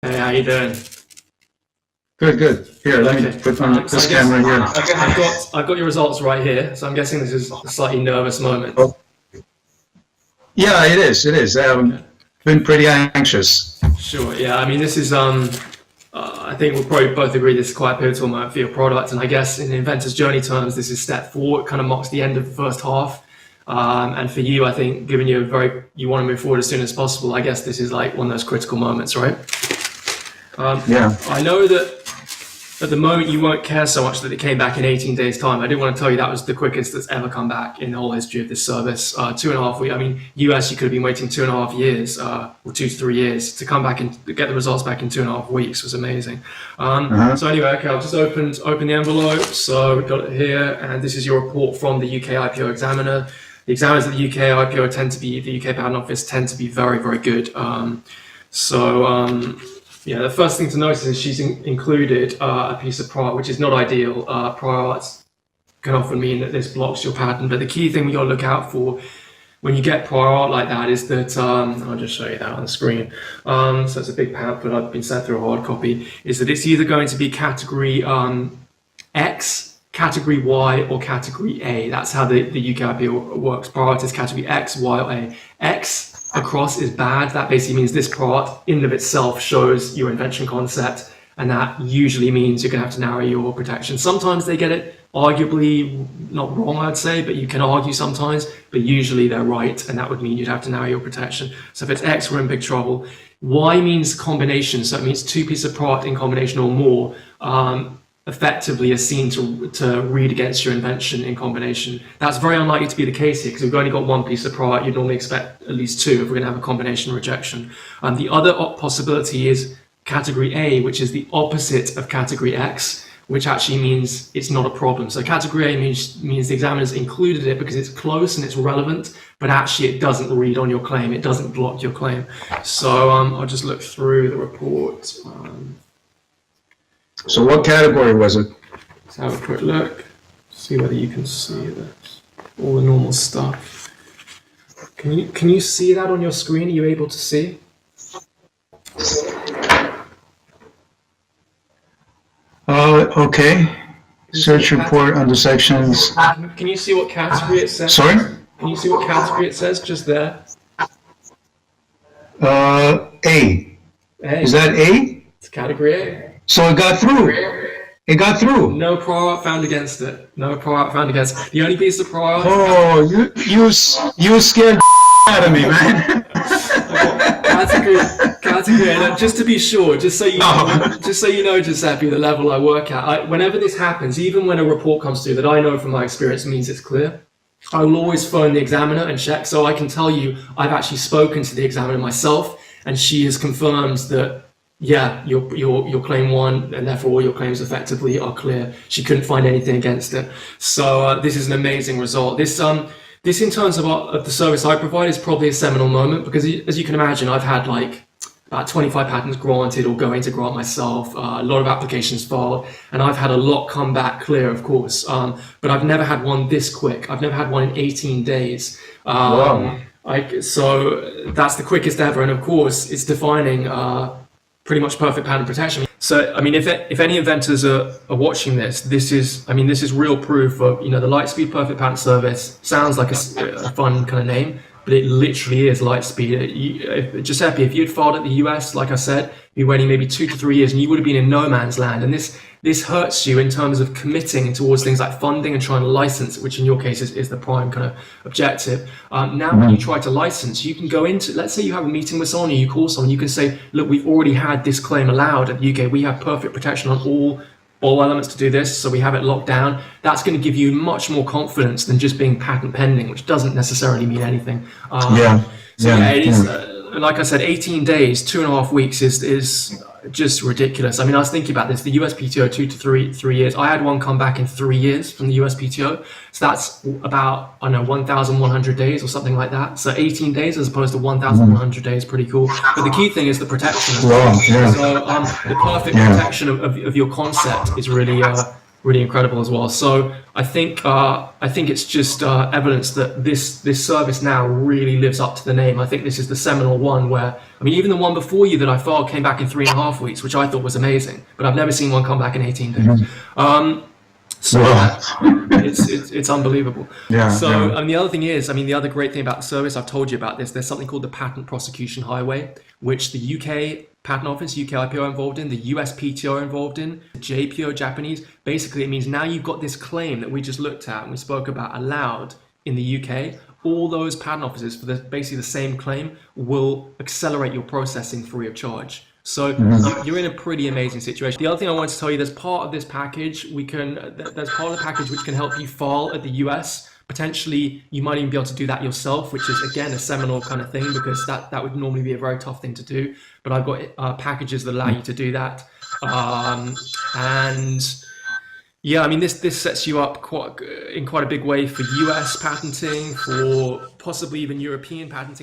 Hey, how you doing? Good, good. Here, let me Okay. put on So I this guess camera here. I've got your results right here. So I'm guessing this is a slightly nervous moment. Oh, yeah, it is. It is. Okay. Been pretty anxious. Sure. Yeah. I mean, this is I think we'll probably both agree this is quite a pivotal moment for your product, and I guess in inventor's journey terms, this is step four. It kind of marks the end of the first half. And for you, I think, given you want to move forward as soon as possible, I guess this is like one of those critical moments, right? Yeah. I know that at the moment you won't care so much that it came back in 18 days time. I did want to tell you that was the quickest that's ever come back in the whole history of this service. 2.5 weeks. I mean, US, you could have been waiting 2.5 years, or 2 to 3 years to come back and get the results back in 2.5 weeks was amazing. So anyway, okay, I've just opened the envelope. So we've got it here, and this is your report from the UK IPO examiner. The examiners at the UK IPO the UK Patent Office tend to be very, very good. Yeah, the first thing to notice is she's included a piece of prior art, which is not ideal. Prior arts can often mean that this blocks your patent, but the key thing you got to look out for when you get prior art like that is that, I'll just show you that on the screen. So it's a big pamphlet, I've been sent through a hard copy, is that it's either going to be category X, category Y, or category A. That's how the UK IPO works. Prior art is category X, Y, or A. X across is bad. That basically means this part in and of itself shows your invention concept, and that usually means you're going to have to narrow your protection. Sometimes they get it arguably not wrong, I'd say, but you can argue sometimes, but usually they're right, and that would mean you'd have to narrow your protection. So if it's X, we're in big trouble. Y means combination, so it means two pieces of product in combination or more. Effectively is seen to read against your invention in combination. That's very unlikely to be the case here because we've only got one piece of product. You'd normally expect at least two if we're going to have a combination rejection. The other possibility is category A, which is the opposite of category X, which actually means it's not a problem. So category A means the examiner's included it because it's close and it's relevant, but actually it doesn't read on your claim. It doesn't block your claim. So I'll just look through the report. So what category was it? Let's have a quick look, see whether you can see this. All the normal stuff. Can you see that on your screen? Are you able to see? Okay. Search report under sections. Can you see what category it says? Sorry? Can you see what category it says just there? A. A. Is that A? It's category A. So it got through. It got through. No prior art found against it. No prior art found against it. The only piece of prior art. Oh, you scared out of me, man. Category. And just to be sure, just so you know, Giuseppe, the level I work at. Whenever this happens, even when a report comes through that I know from my experience means it's clear, I will always phone the examiner and check. So I can tell you, I've actually spoken to the examiner myself, and she has confirmed that. Yeah, your claim won, and therefore all your claims effectively are clear. She couldn't find anything against it. So this is an amazing result. This in terms of the service I provide is probably a seminal moment because as you can imagine, I've had like about 25 patents granted or going to grant myself, a lot of applications filed, and I've had a lot come back clear, of course. But I've never had one this quick. I've never had one in 18 days. Wow. So that's the quickest ever, and of course, it's defining pretty much perfect patent protection. So, I mean, if any inventors are watching this is real proof of, the Lightspeed Perfect Patent Service sounds like a fun kind of name, but it literally is Lightspeed. Giuseppe, if you'd filed at the US, like I said, you'd be waiting maybe 2 to 3 years and you would have been in no man's land. And this hurts you in terms of committing towards things like funding and trying to license, which in your case is the prime kind of objective. Now, when you try to license, you can go into, let's say you have a meeting with someone or you call someone, you can say, look, we've already had this claim allowed at the UK. We have perfect protection on all elements to do this, so we have it locked down. That's going to give you much more confidence than just being patent pending, which doesn't necessarily mean anything. It is, like I said, 18 days, 2.5 weeks is just ridiculous. I mean, I was thinking about this. The USPTO 2 to 3 years. I had one come back in 3 years from the USPTO. So that's about, 1,100 days or something like that. So 18 days as opposed to 1,100 days, pretty cool. But the key thing is the protection. Wow, yeah. So the perfect protection of your concept is really really incredible as well. So I think it's just evidence that this service now really lives up to the name. I think this is the seminal one where, I mean, even the one before you that I filed came back in 3.5 weeks, which I thought was amazing, but I've never seen one come back in 18 days. So it's unbelievable. Yeah. So yeah. the other thing is, the other great thing about the service, I've told you about this, there's something called the Patent Prosecution Highway, which the UK Patent Office, UK IPO are involved in, the USPTO are involved in, the JPO Japanese. Basically, it means now you've got this claim that we just looked at and we spoke about allowed in the UK. All those patent offices for basically the same claim will accelerate your processing free of charge. So you're in a pretty amazing situation. The other thing I wanted to tell you, there's part of this package there's part of the package which can help you file at the US. Potentially, you might even be able to do that yourself, which is again a seminal kind of thing because that would normally be a very tough thing to do. But I've got packages that allow you to do that, and yeah, this sets you up in quite a big way for US patenting, for possibly even European patenting.